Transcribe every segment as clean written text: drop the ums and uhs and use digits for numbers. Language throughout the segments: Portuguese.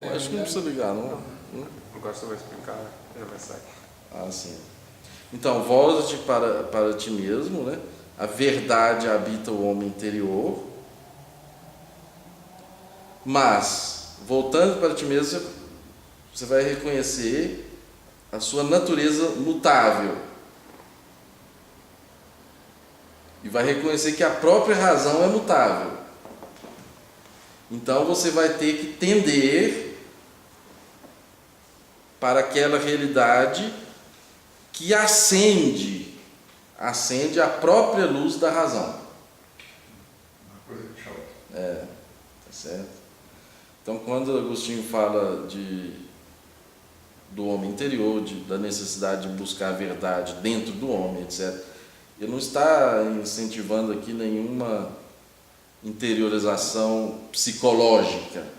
Acho que não precisa ligar, não. Agora você vai explicar, já vai sair. Ah, sim. Então, volta-te para ti mesmo, né? A verdade habita o homem interior. Mas, voltando para ti mesmo, você vai reconhecer a sua natureza mutável. E vai reconhecer que a própria razão é mutável. Então você vai ter que tender para aquela realidade que acende a própria luz da razão. Uma coisa que choca. Tá certo? Então, quando Agostinho fala do homem interior, da necessidade de buscar a verdade dentro do homem, etc., ele não está incentivando aqui nenhuma interiorização psicológica.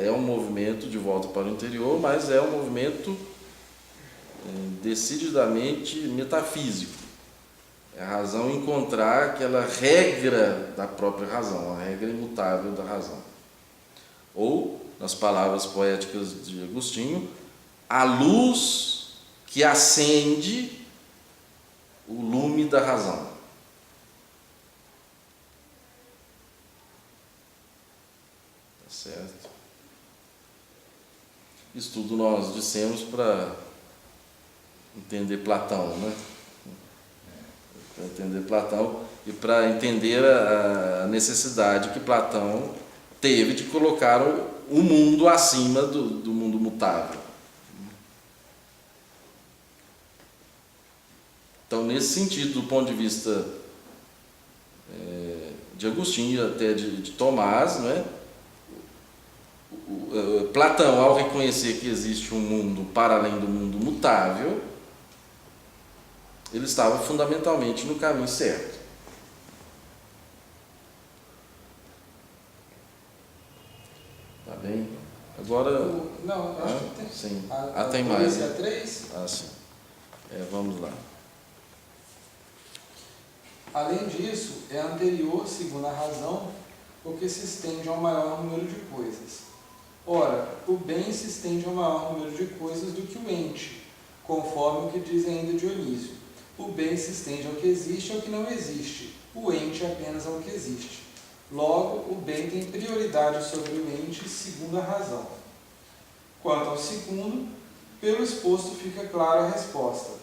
É um movimento de volta para o interior, mas é um movimento decididamente metafísico. É a razão encontrar aquela regra da própria razão, a regra imutável da razão. Ou, nas palavras poéticas de Agostinho, a luz que acende o lume da razão. Tá certo? Isso tudo nós dissemos para entender Platão, né? Para entender Platão e para entender a necessidade que Platão teve de colocar o mundo acima do mundo mutável. Então, nesse sentido, do ponto de vista de Agostinho e até de Tomás, não é? Platão, ao reconhecer que existe um mundo para além do mundo mutável, ele estava fundamentalmente no caminho certo. Tá bem? Agora. Não, acho que tem. Sim. Tem mais. Né? 3. Sim. Vamos lá. Além disso, é anterior, segundo a razão, porque se estende ao maior número de coisas. Ora, o bem se estende ao maior número de coisas do que o ente, conforme o que diz ainda Dionísio. O bem se estende ao que existe e ao que não existe, o ente apenas ao que existe. Logo, o bem tem prioridade sobre o ente segundo a razão. Quanto ao segundo, pelo exposto fica clara a resposta.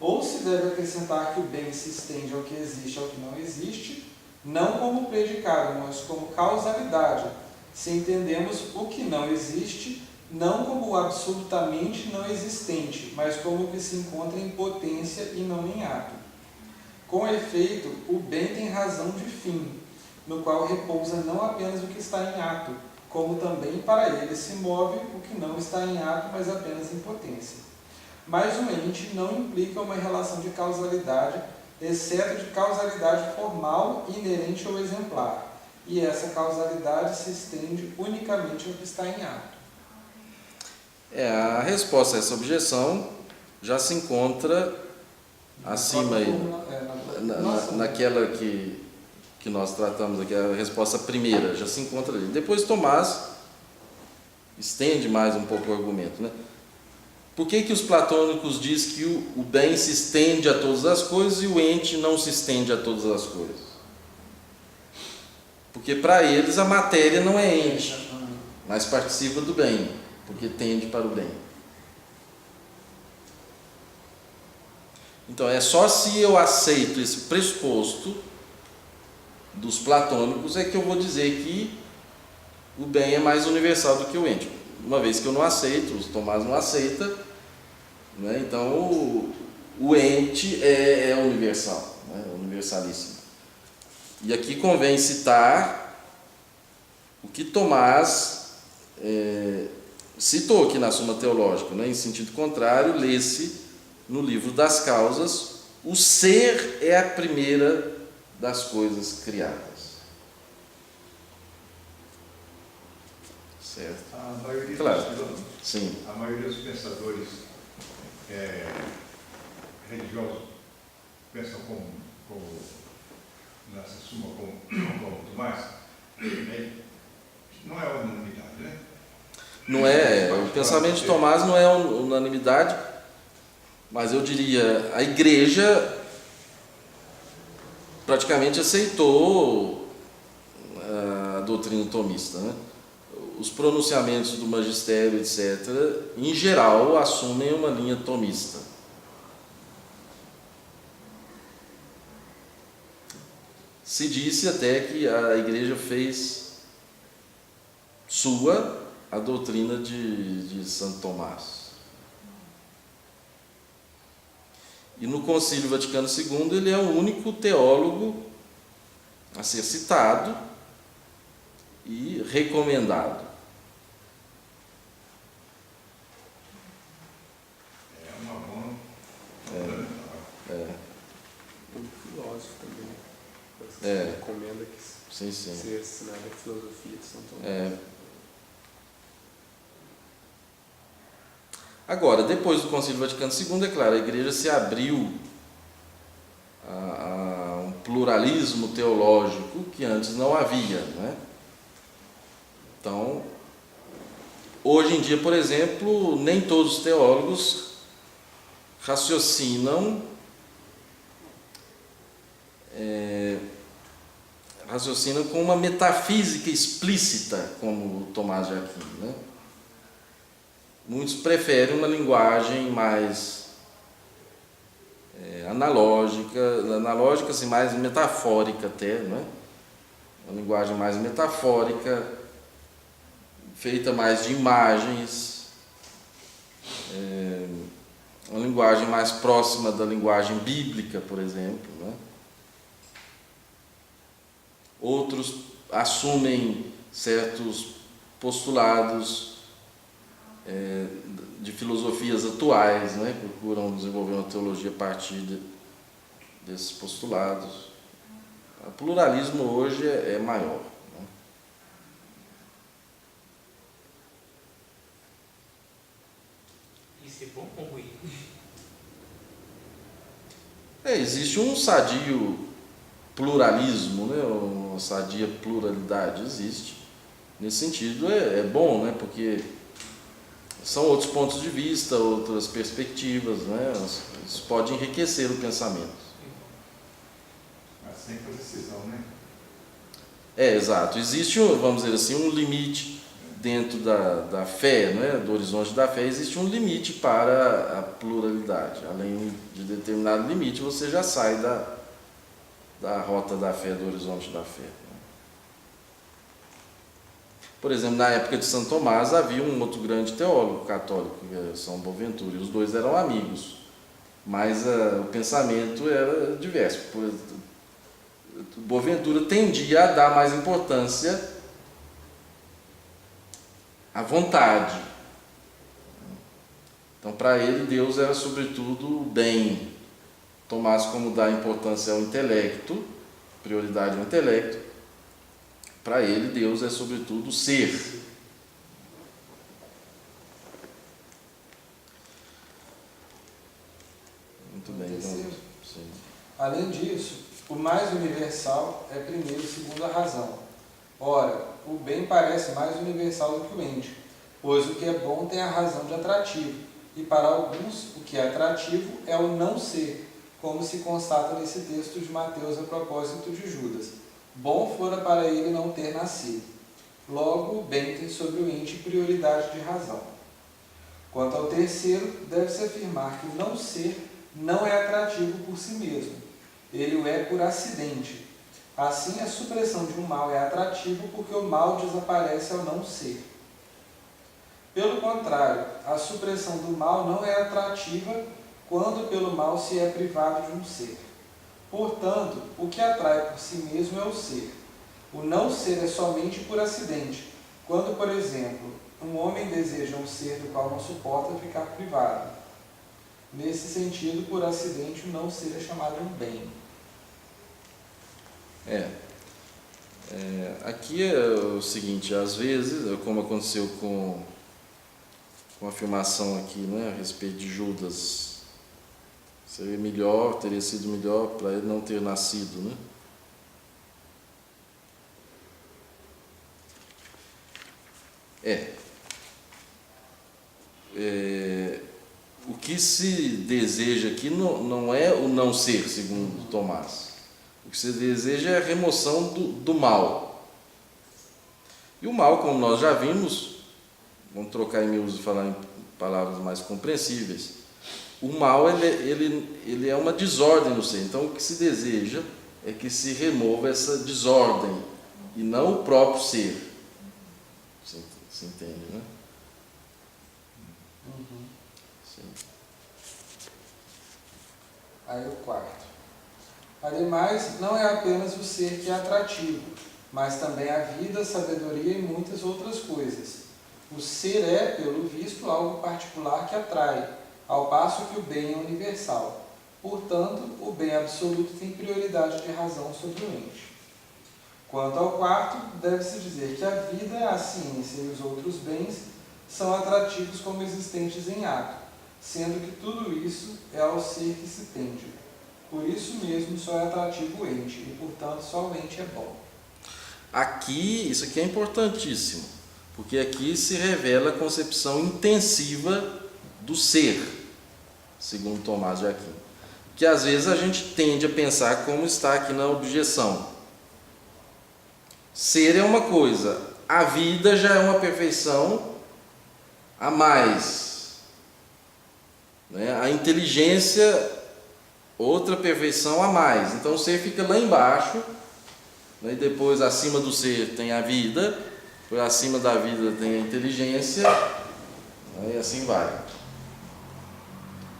Ou se deve acrescentar que o bem se estende ao que existe e ao que não existe, não como predicado, mas como causalidade, se entendemos o que não existe, não como o absolutamente não existente, mas como o que se encontra em potência e não em ato. Com efeito, o bem tem razão de fim, no qual repousa não apenas o que está em ato, como também para ele se move o que não está em ato, mas apenas em potência. Mas o ente não implica uma relação de causalidade, exceto de causalidade formal inerente ao exemplar, e essa causalidade se estende unicamente ao que está em ato. A resposta a essa objeção já se encontra acima aí, naquela que nós tratamos aqui, a resposta primeira, já se encontra ali. Depois Tomás estende mais um pouco o argumento, né? Por que os platônicos dizem que o bem se estende a todas as coisas e o ente não se estende a todas as coisas? Porque para eles a matéria não é ente, mas participa do bem, porque tende para o bem. Então é só se eu aceito esse pressuposto dos platônicos é que eu vou dizer que o bem é mais universal do que o ente. Uma vez que eu não aceito, o Tomás não aceita, né? Então o ente é universal, né? Universalíssimo. E aqui convém citar o que Tomás citou aqui na Suma Teológica, né? Em sentido contrário, lê-se no livro das Causas: o ser é a primeira das coisas criadas. Certo? A maioria Sim. A maioria dos pensadores religiosos pensam como nessa suma como Tomás, não é unanimidade, né? Não é, o pensamento de Tomás não é unanimidade, mas eu diria, a igreja praticamente aceitou a doutrina tomista, né? Os pronunciamentos do magistério, etc., em geral, assumem uma linha tomista. Se disse até que a igreja fez sua a doutrina de Santo Tomás. E no Concílio Vaticano II ele é o único teólogo a ser citado e recomendado. É uma boa. Um filósofo também. Recomenda que Sim. seja ensinada a filosofia de São Tomás. Agora, depois do Concílio Vaticano II, é claro, a igreja se abriu a um pluralismo teológico que antes não havia, né? Então, hoje em dia, por exemplo, nem todos os teólogos raciocinam com uma metafísica explícita, como Tomás de Aquino, né? Muitos preferem uma linguagem mais analógica, assim, mais metafórica até, né? Uma linguagem mais metafórica, feita mais de imagens, uma linguagem mais próxima da linguagem bíblica, por exemplo, né? Outros assumem certos postulados de filosofias atuais, né? Procuram desenvolver uma teologia a partir desses postulados. O pluralismo hoje é maior, né? Isso é bom ou ruim? Existe um sadio pluralismo, né? Uma sadia pluralidade existe. Nesse sentido é bom, né? Porque são outros pontos de vista, outras perspectivas, né? Isso pode enriquecer o pensamento. Mas sem precisão, né? Exato. Existe, vamos dizer assim, um limite dentro da fé, né? Do horizonte da fé, existe um limite para a pluralidade. Além de determinado limite, você já sai da rota da fé, do horizonte da fé. Por exemplo, na época de Santo Tomás havia um outro grande teólogo católico, que era São Boaventura, e os dois eram amigos, mas o pensamento era diverso. Boaventura tendia a dar mais importância à vontade. Então, para ele, Deus era sobretudo o bem. Tomás, como dá importância ao intelecto, prioridade ao intelecto, para ele, Deus é sobretudo o ser. Muito bem, vamos. Sim. Além disso, o mais universal é primeiro segundo a razão. Ora, o bem parece mais universal do que o ente, pois o que é bom tem a razão de atrativo, e para alguns o que é atrativo é o não ser, como se constata nesse texto de Mateus a propósito de Judas. Bom fora para ele não ter nascido. Logo, o bem tem sobre o ente prioridade de razão. Quanto ao terceiro, deve-se afirmar que o não ser não é atrativo por si mesmo. Ele o é por acidente. Assim, a supressão de um mal é atrativo porque o mal desaparece ao não ser. Pelo contrário, a supressão do mal não é atrativa quando pelo mal se é privado de um ser. Portanto, o que atrai por si mesmo é o ser. O não ser é somente por acidente, quando, por exemplo, um homem deseja um ser do qual não suporta ficar privado. Nesse sentido, por acidente, o não ser é chamado um bem. Aqui é o seguinte, às vezes, como aconteceu com a afirmação aqui, né, a respeito de Judas, teria sido melhor para ele não ter nascido, né? O que se deseja aqui não é o não ser, segundo Tomás. O que se deseja é a remoção do mal. E o mal, como nós já vimos, vamos trocar em miúdos e falar em palavras mais compreensíveis, o mal ele é uma desordem no ser. Então o que se deseja é que se remova essa desordem e não o próprio ser. Se entende, né? Sim. Aí o quarto. Ademais, não é apenas o ser que é atrativo, mas também a vida, a sabedoria e muitas outras coisas. O ser é, pelo visto, algo particular que atrai, ao passo que o bem é universal. Portanto, o bem absoluto tem prioridade de razão sobre o ente. Quanto ao quarto, deve-se dizer que a vida, a ciência e os outros bens são atrativos como existentes em ato, sendo que tudo isso é ao ser que se tende. Por isso mesmo só é atrativo o ente, e portanto só o ente é bom. Aqui, isso aqui é importantíssimo, porque aqui se revela a concepção intensiva do ser, segundo Tomás de Aquino. Que às vezes a gente tende a pensar como está aqui na objeção. Ser é uma coisa, a vida já é uma perfeição a mais, né? A inteligência, outra perfeição a mais. Então o ser fica lá embaixo, né? E depois acima do ser tem a vida, depois acima da vida tem a inteligência, né? E assim vai.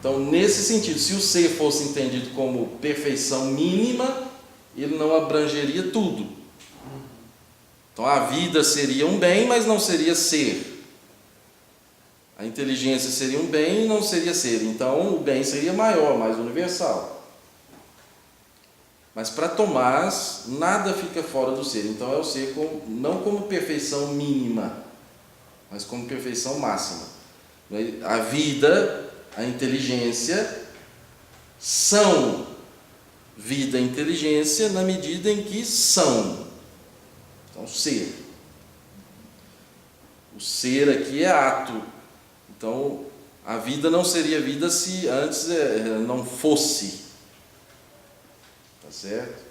Então, nesse sentido, se o ser fosse entendido como perfeição mínima, ele não abrangeria tudo. Então, a vida seria um bem, mas não seria ser. A inteligência seria um bem e não seria ser. Então, o bem seria maior, mais universal. Mas para Tomás, nada fica fora do ser. Então, é o ser não como perfeição mínima, mas como perfeição máxima. A vida, a inteligência são vida e inteligência na medida em que são. Então, ser. O ser aqui é ato. Então, a vida não seria vida se antes não fosse. Tá certo?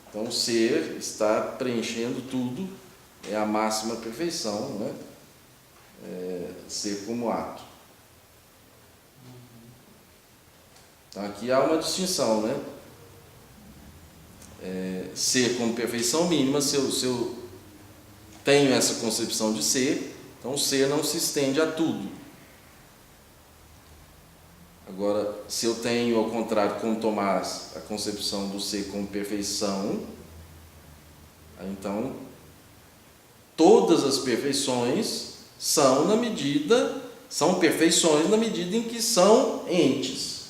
Então, o ser está preenchendo tudo, é a máxima perfeição, né? Ser como ato. Então, aqui há uma distinção, né? Ser como perfeição mínima, se eu tenho essa concepção de ser, então o ser não se estende a tudo. Agora, se eu tenho, ao contrário, como Tomás, a concepção do ser como perfeição, então todas as perfeições são perfeições na medida em que são entes.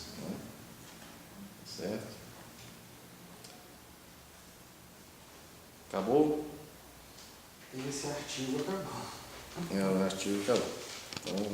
Certo? Acabou? Esse artigo acabou. O artigo acabou. Então,